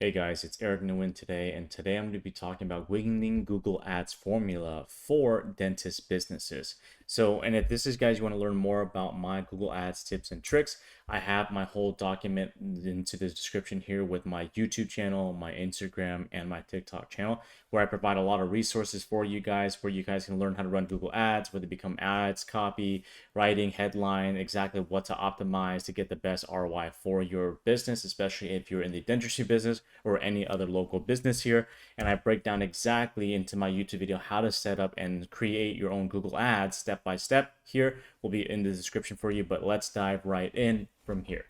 Hey guys, it's Eric Nguyen today, and today I'm going to be talking about winning Google Ads formula for dentist businesses. And if this is guys, you want to learn more about my Google Ads tips and tricks, I have my whole document into the description here with my YouTube channel, my Instagram, and my TikTok channel, where I provide a lot of resources for you guys, where you guys can learn how to run Google Ads, whether it become ads, copy, writing, headline, exactly what to optimize to get the best ROI for your business, especially if you're in the dentistry business or any other local business here. And I break down exactly into my YouTube video how to set up and create your own Google Ads step by step. Here will be in the description for you, but let's dive right in from here.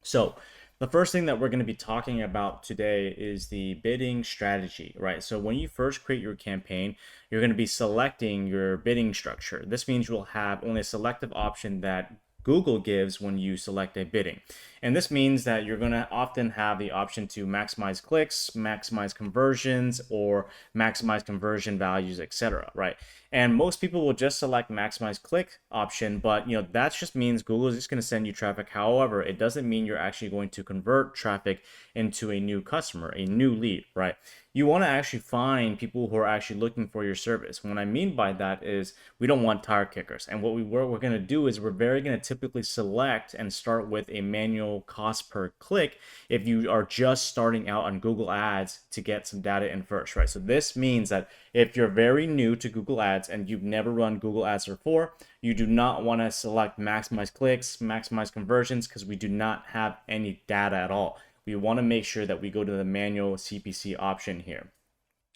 So the first thing that we're going to be talking about today is the bidding strategy, right? So when you first create your campaign, you're going to be selecting your bidding structure. This means you'll have only a selective option that Google gives when you select a bidding. And this means that you're going to often have the option to maximize clicks, maximize conversions, or maximize conversion values, etc. Right? And most people will just select maximize click option, but that just means Google is just going to send you traffic. However, it doesn't mean you're actually going to convert traffic into a new customer, a new lead, right? You want to actually find people who are actually looking for your service. What I mean by that is we don't want tire kickers. And what we're going to do is we're very going to typically select and start with a manual cost per click if you are just starting out on Google Ads to get some data in first, right? So this means that if you're very new to Google Ads and you've never run Google Ads before, you do not want to select maximize clicks, maximize conversions, because we do not have any data at all. We want to make sure that we go to the manual CPC option here,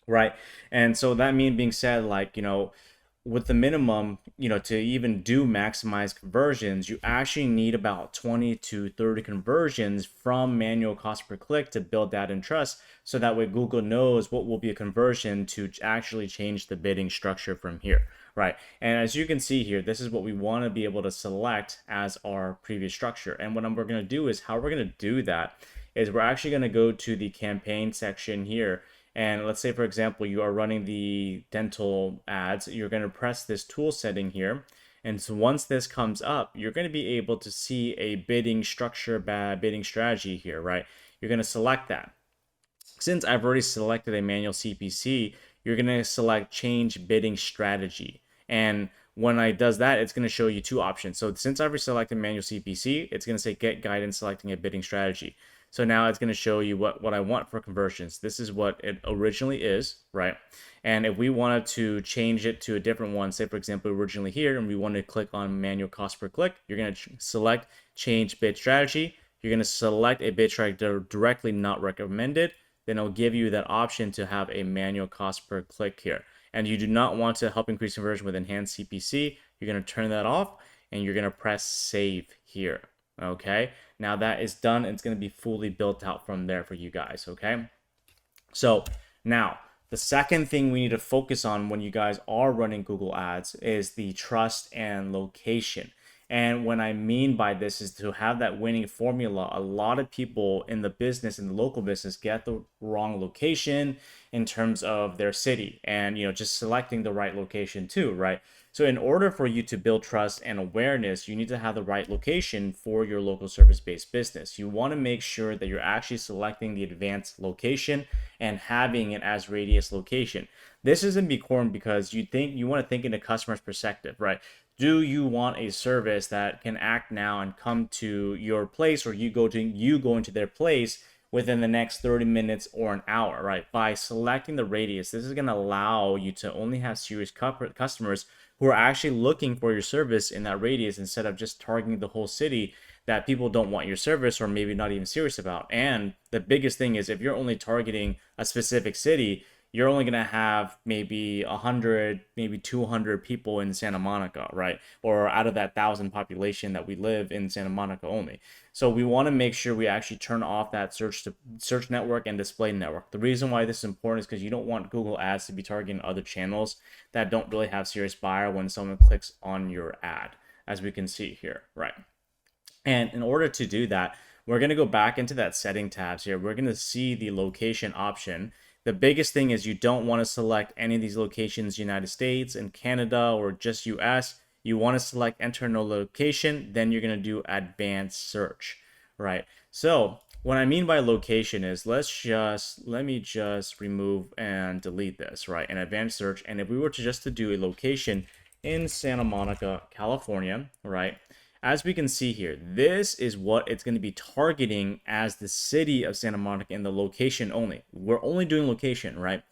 right? And so that being said, with the minimum, to even do maximize conversions, you actually need about 20 to 30 conversions from manual cost per click to build that in trust. So that way Google knows what will be a conversion to actually change the bidding structure from here, right? And as you can see here, this is what we want to be able to select as our previous structure. And what we're going to do is how we're going to do that is we're actually going to go to the campaign section here. And let's say, for example, you are running the dental ads, you're going to press this tool setting here. And so once this comes up, you're going to be able to see a bidding structure, bidding strategy here, right? You're going to select that. Since I've already selected a manual CPC, you're going to select change bidding strategy. And when I does that, it's going to show you two options. So since I've selected manual CPC, it's going to say get guidance selecting a bidding strategy. So now it's going to show you what I want for conversions. This is what it originally is, right? And if we wanted to change it to a different one, say for example, originally here, and we want to click on manual cost per click, you're going to select change bid strategy. You're going to select a bid strategy directly not recommended. Then it'll give you that option to have a manual cost per click here. And you do not want to help increase conversion with enhanced CPC. You're going to turn that off and you're going to press save here. Okay, now that is done. It's going to be fully built out from there for you guys. Okay, so now the second thing we need to focus on when you guys are running Google Ads is the trust and location. And what I mean by this is to have that winning formula. A lot of people in the business, in the local business, get the wrong location in terms of their city and, just selecting the right location too, right? So in order for you to build trust and awareness, you need to have the right location for your local service-based business. You want to make sure that you're actually selecting the advanced location and having it as radius location. This is important because you want to think in a customer's perspective, right? Do you want a service that can act now and come to your place, or you go into their place within the next 30 minutes or an hour, right? By selecting the radius, this is going to allow you to only have serious customers who are actually looking for your service in that radius instead of just targeting the whole city that people don't want your service or maybe not even serious about. And the biggest thing is if you're only targeting a specific city, you're only going to have maybe 100, maybe 200 people in Santa Monica, right? Or out of that 1,000 population that we live in Santa Monica only. So we want to make sure we actually turn off that search network and display network. The reason why this is important is because you don't want Google Ads to be targeting other channels that don't really have serious buyer when someone clicks on your ad, as we can see here, right? And in order to do that, we're going to go back into that setting tabs here. We're going to see the location option. The biggest thing is you don't want to select any of these locations, United States and Canada or just US. You want to select enter no location, then you're going to do advanced search, right? So what I mean by location is let me just remove and delete this, right? An advanced search. And if we were to just to do a location in Santa Monica, California, right? As we can see here, this is what it's going to be targeting as the city of Santa Monica in the location only. We're only doing location, right?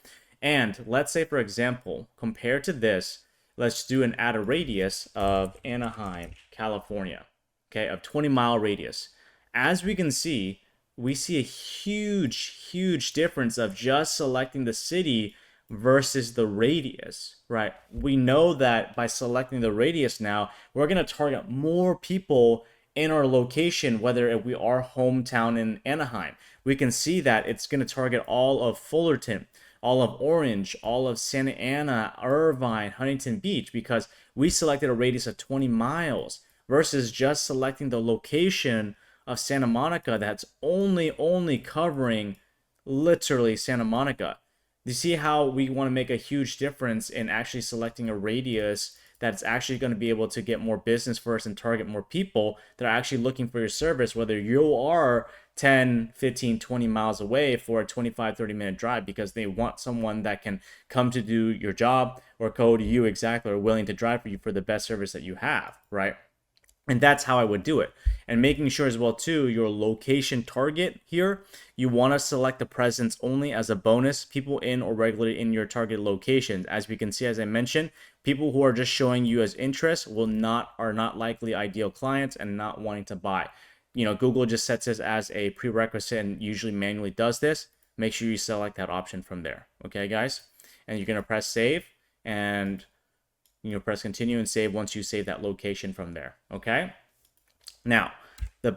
And let's say, for example, compared to this, let's do an add a radius of Anaheim, California, okay, of 20-mile radius. As we can see, we see a huge difference of just selecting the city versus the radius, right? We know that by selecting the radius now, we're going to target more people in our location, whether we are hometown in Anaheim. We can see that it's going to target all of Fullerton, all of Orange, all of Santa Ana, Irvine, Huntington Beach, because we selected a radius of 20 miles versus just selecting the location of Santa Monica that's only covering literally Santa Monica. You see how we want to make a huge difference in actually selecting a radius that's actually going to be able to get more business for us and target more people that are actually looking for your service, whether you are 10, 15, 20 miles away for a 25, 30-minute drive, because they want someone that can come to do your job or go to you exactly, or willing to drive for you for the best service that you have, right? And that's how I would do it. And making sure as well too, your location target here, you want to select the presence only as a bonus, people in or regularly in your target locations. As we can see, as I mentioned, people who are just showing you as interest are not likely ideal clients and not wanting to buy. Google just sets this as a prerequisite and usually manually does this. Make sure you select that option from there. Okay, guys? And you're going to press save and press continue and save once you save that location from there. Okay. Now, the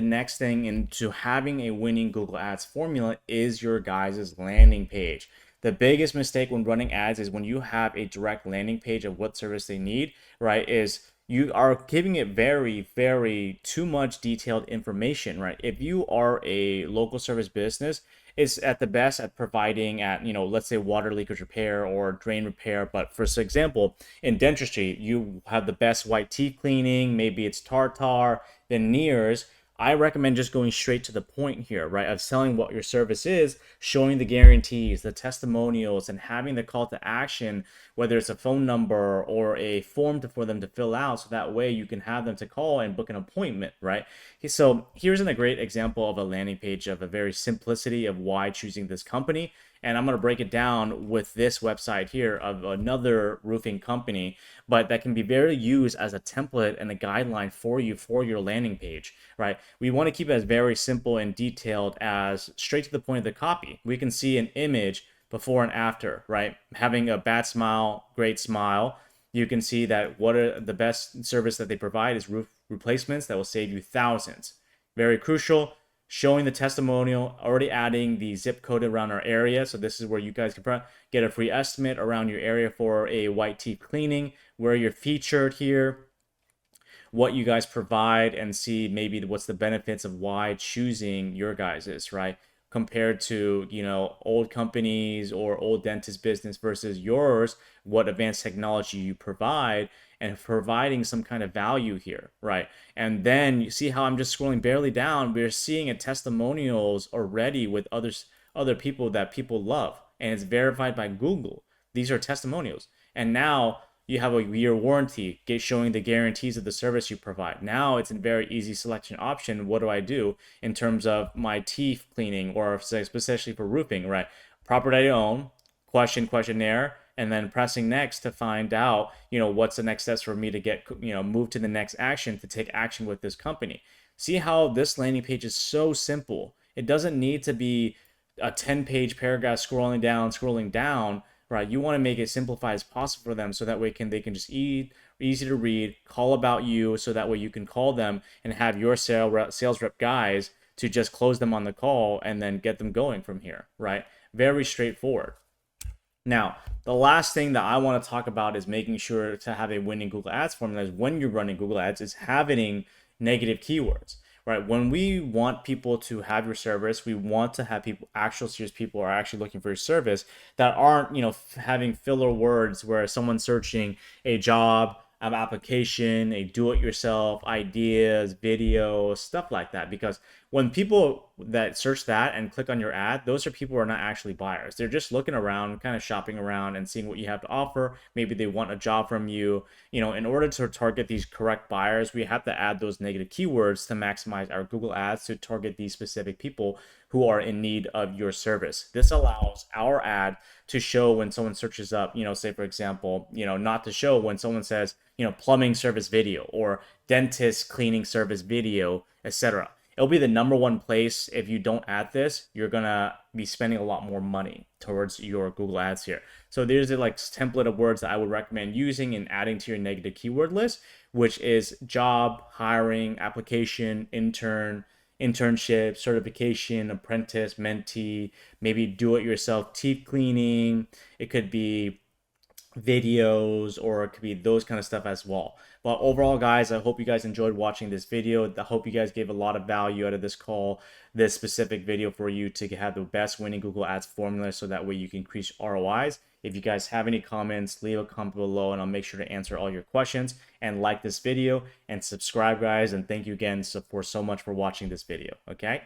next thing into having a winning Google Ads formula is your guys' landing page. The biggest mistake when running ads is when you have a direct landing page of what service they need, right? Is you are giving it very too much detailed information, right? If you are a local service business, it's at the best at providing let's say water leakage repair or drain repair. But for example, in dentistry, you have the best white teeth cleaning, maybe it's tartar, veneers. I recommend just going straight to the point here, right? Of selling what your service is, showing the guarantees, the testimonials, and having the call to action, whether it's a phone number or a form for them to fill out. So that way you can have them to call and book an appointment, right? So here's a great example of a landing page of a very simplicity of why choosing this company. And I'm going to break it down with this website here of another roofing company, but that can be very used as a template and a guideline for you for your landing page, right? We want to keep it as very simple and detailed as straight to the point of the copy. We can see an image before and after, right? Having a bad smile, great smile. You can see that what are the best service that they provide is roof replacements that will save you thousands. Very crucial. Showing the testimonial, already adding the zip code around our area. So this is where you guys can get a free estimate around your area for a white teeth cleaning, where you're featured here, what you guys provide, and see maybe what's the benefits of why choosing your guys's, right? Compared to, old companies or old dentist business versus yours, what advanced technology you provide and providing some kind of value here, right? And then you see how I'm just scrolling barely down. We're seeing a testimonials already with other people that people love, and it's verified by Google. These are testimonials. And now you have a year warranty showing the guarantees of the service you provide. Now it's a very easy selection option. What do I do in terms of my teeth cleaning, or especially for roofing, right? Property I own, questionnaire, and then pressing next to find out, what's the next steps for me to get, move to the next action to take action with this company. See how this landing page is so simple. It doesn't need to be a 10-page paragraph scrolling down, right? You want to make it simplified as possible for them, so that way they can just easy to read, call about you, so that way you can call them and have your sales rep guys to just close them on the call and then get them going from here, right? Very straightforward. Now, the last thing that I want to talk about is making sure to have a winning Google Ads formula is when you're running Google Ads is having negative keywords, right? When we want people to have your service, we want to have actual serious people are actually looking for your service that aren't, having filler words where someone's searching a job, application, a do-it-yourself, ideas, videos, stuff like that. Because when people that search that and click on your ad, those are people who are not actually buyers. They're just looking around, kind of shopping around and seeing what you have to offer. Maybe they want a job from you. In order to target these correct buyers, we have to add those negative keywords to maximize our Google ads to target these specific people who are in need of your service. This allows our ad to show when someone searches up, say for example, not to show when someone says, plumbing service video or dentist cleaning service video, etc. It'll be the number one place. If you don't add this, you're gonna be spending a lot more money towards your Google ads here. So there's a template of words that I would recommend using and adding to your negative keyword list, which is job, hiring, application, internship, certification, apprentice, mentee, maybe do it yourself teeth cleaning. It could be videos, or it could be those kind of stuff as well. But overall, guys, I hope you guys enjoyed watching this video. I hope you guys gave a lot of value out of this call, this specific video, for you to have the best winning Google ads formula, so that way you can increase ROIs. If you guys have any comments, leave a comment below and I'll make sure to answer all your questions. And like this video and subscribe, guys, and thank you again for so much for watching this video. Okay.